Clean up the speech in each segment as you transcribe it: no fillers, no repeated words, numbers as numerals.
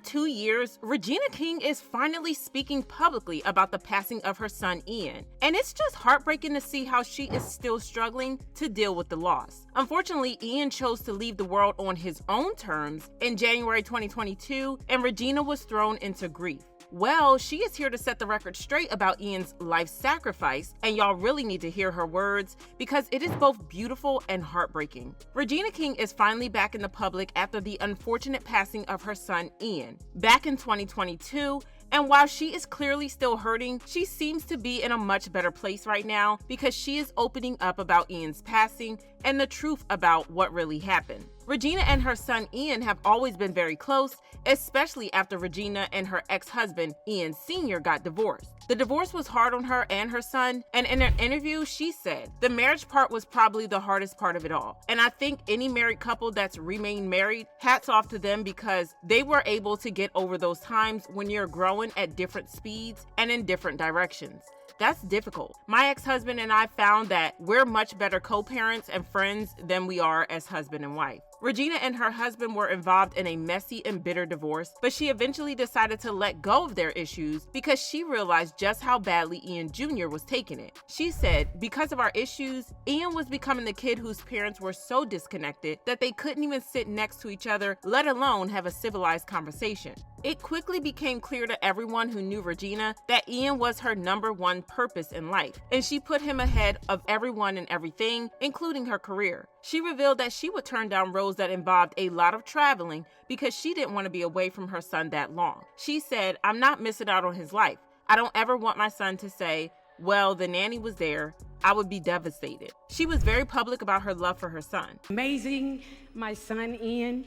2 years, Regina King is finally speaking publicly about the passing of her son Ian, and it's just heartbreaking to see how she is still struggling to deal with the loss. Unfortunately, Ian chose to leave the world on his own terms in January 2022, and Regina was thrown into grief. Well, she is here to set the record straight about Ian's life sacrifice, and y'all really need to hear her words because it is both beautiful and heartbreaking. Regina King is finally back in the public after the unfortunate passing of her son Ian back in 2022. And while she is clearly still hurting, she seems to be in a much better place right now because she is opening up about Ian's passing and the truth about what really happened. Regina and her son Ian have always been very close, especially after Regina and her ex-husband Ian Sr. got divorced. The divorce was hard on her and her son, and in an interview she said, "The marriage part was probably the hardest part of it all. And I think any married couple that's remained married, hats off to them because they were able to get over those times when you're growing at different speeds and in different directions. That's difficult. My ex-husband and I found that we're much better co-parents and friends than we are as husband and wife." Regina and her husband were involved in a messy and bitter divorce, but she eventually decided to let go of their issues because she realized just how badly Ian Jr. was taking it. She said, "Because of our issues, Ian was becoming the kid whose parents were so disconnected that they couldn't even sit next to each other, let alone have a civilized conversation." It quickly became clear to everyone who knew Regina that Ian was her number one purpose in life, and she put him ahead of everyone and everything, including her career. She revealed that she would turn down roles that involved a lot of traveling because she didn't want to be away from her son that long. She said, "I'm not missing out on his life. I don't ever want my son to say, 'Well, the nanny was there.' I would be devastated." She was very public about her love for her son. Amazing, my son Ian.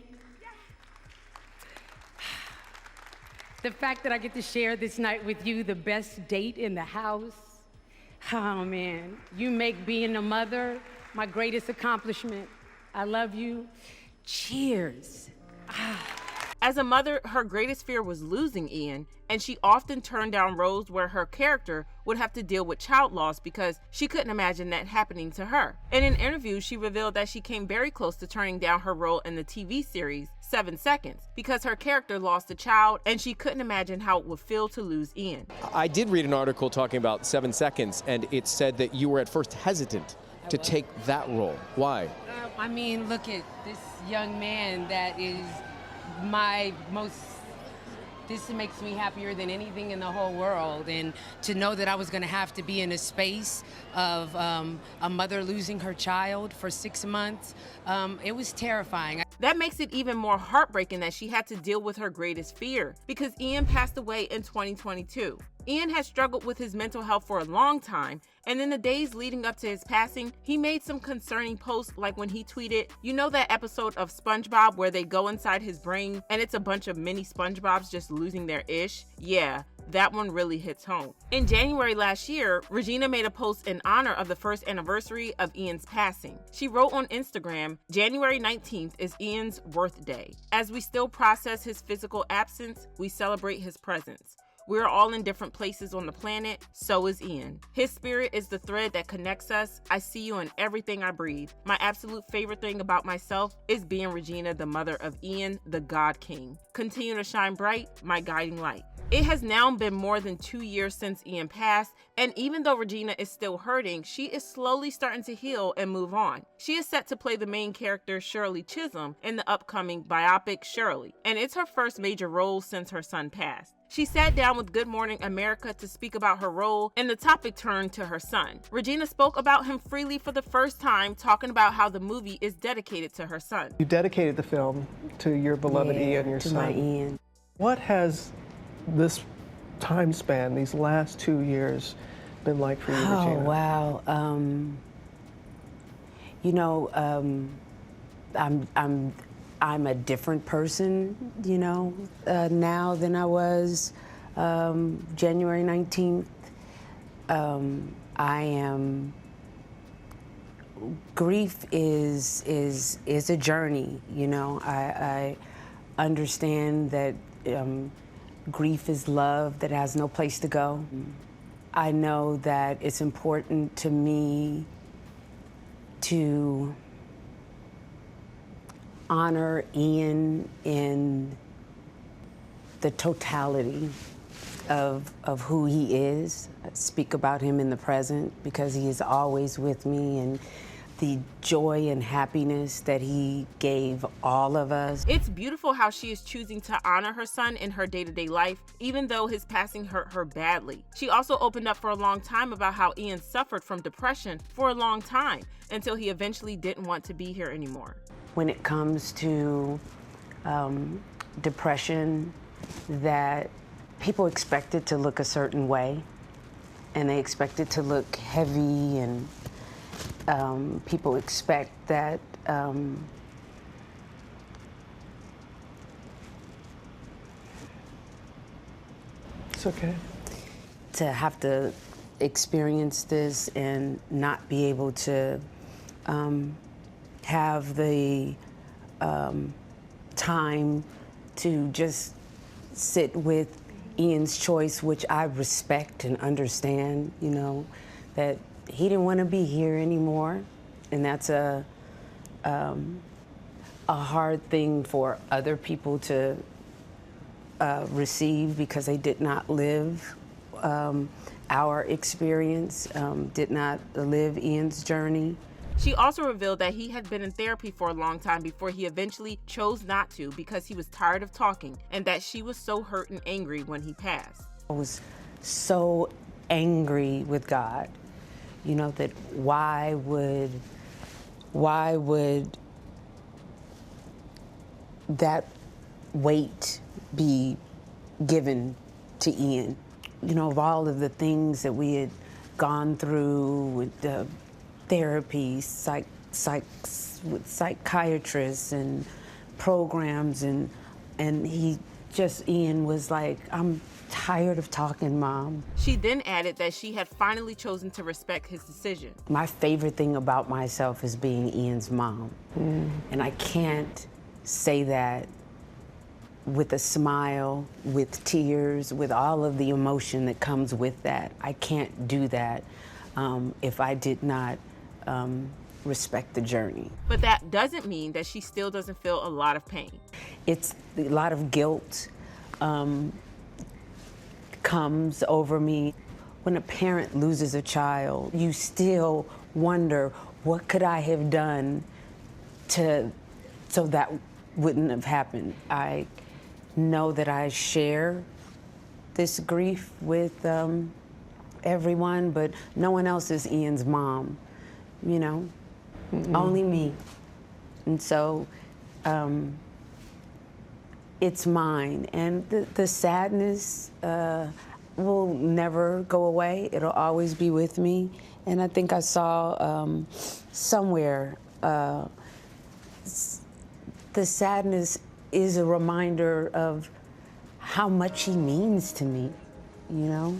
The fact that I get to share this night with you, the best date in the house. Oh man, you make being a mother my greatest accomplishment. I love you. Cheers. As a mother, her greatest fear was losing Ian, and she often turned down roles where her character would have to deal with child loss because she couldn't imagine that happening to her. In an interview, she revealed that she came very close to turning down her role in the TV series 7 Seconds because her character lost a child and she couldn't imagine how it would feel to lose Ian. I did read an article talking about 7 Seconds, and it said that you were at first hesitant to take that role. Why? I mean, look at this young man that is this makes me happier than anything in the whole world. And to know that I was going to have to be in a space of a mother losing her child for 6 months, it was terrifying. That makes it even more heartbreaking that she had to deal with her greatest fear because Ian passed away in 2022. Ian had struggled with his mental health for a long time, and in the days leading up to his passing, he made some concerning posts like when he tweeted, "You know that episode of SpongeBob where they go inside his brain and it's a bunch of mini SpongeBobs just losing their ish? Yeah, that one really hits home." In January last year, Regina made a post in honor of the first anniversary of Ian's passing. She wrote on Instagram, "January 19th is Ian's birthday. As we still process his physical absence, we celebrate his presence. We're all in different places on the planet, so is Ian. His spirit is the thread that connects us. I see you in everything I breathe. My absolute favorite thing about myself is being Regina, the mother of Ian, the God King. Continue to shine bright, my guiding light." It has now been more than 2 years since Ian passed, and even though Regina is still hurting, she is slowly starting to heal and move on. She is set to play the main character Shirley Chisholm in the upcoming biopic Shirley, and it's her first major role since her son passed. She sat down with Good Morning America to speak about her role, and the topic turned to her son. Regina spoke about him freely for the first time, talking about how the movie is dedicated to her son. You dedicated the film to your beloved Ian, your son. To my Ian. What has this time span, these last 2 years, been like for you, Regina? Oh, wow. I'm a different person, now than I was January 19th. Grief is a journey, I understand that grief is love that has no place to go. I know that it's important to me to honor Ian in the totality of who he is. I speak about him in the present because he is always with me, and the joy and happiness that he gave all of us. It's beautiful how she is choosing to honor her son in her day-to-day life, even though his passing hurt her badly. She also opened up for a long time about how Ian suffered from depression for a long time until he eventually didn't want to be here anymore. When it comes to depression, that people expect it to look a certain way, and they expect it to look heavy, and people expect that It's okay. to have to experience this and not be able to have the time to just sit with Ian's choice, which I respect and understand, you know, that he didn't want to be here anymore, and that's a hard thing for other people to receive because they did not live our experience, did not live Ian's journey. She also revealed that he had been in therapy for a long time before he eventually chose not to because he was tired of talking, and that she was so hurt and angry when he passed. I was so angry with God, you know, that why would that weight be given to Ian? You know, of all of the things that we had gone through with the therapy, with psychiatrists and programs, and Ian was like, I'm tired of talking, Mom. She then added that she had finally chosen to respect his decision. My favorite thing about myself is being Ian's mom. And I can't say that with a smile, with tears, with all of the emotion that comes with that. I can't do that if I did not respect the journey. But that doesn't mean that she still doesn't feel a lot of pain. It's a lot of guilt comes over me. When a parent loses a child, you still wonder, what could I have done so that wouldn't have happened? I know that I share this grief with everyone, but no one else is Ian's mom, you know? Only me. And so it's mine, and the sadness will never go away. It'll always be with me. And I think I saw somewhere the sadness is a reminder of how much he means to me, you know?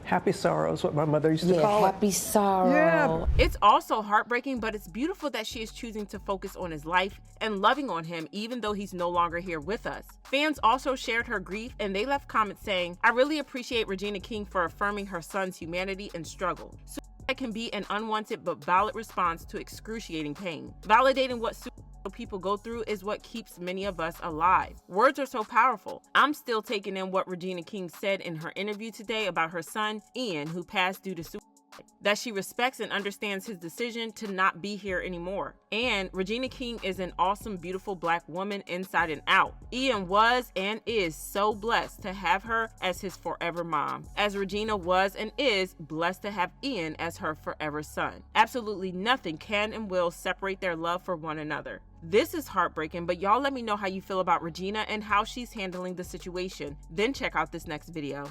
Happy sorrow is what my mother used to call it. Happy sorrow. Yeah. It's also heartbreaking, but it's beautiful that she is choosing to focus on his life and loving on him even though he's no longer here with us. Fans also shared her grief, and they left comments saying, I really appreciate Regina King for affirming her son's humanity and struggle. Suicide can be an unwanted but valid response to excruciating pain. Validating what people go through is what keeps many of us alive. Words are so powerful. I'm still taking in what Regina King said in her interview today about her son, Ian, who passed due to suicide. That she respects and understands his decision to not be here anymore. And Regina King is an awesome, beautiful Black woman inside and out. Ian was and is so blessed to have her as his forever mom, as Regina was and is blessed to have Ian as her forever son. Absolutely nothing can and will separate their love for one another. This is heartbreaking, but y'all let me know how you feel about Regina and how she's handling the situation. Then check out this next video.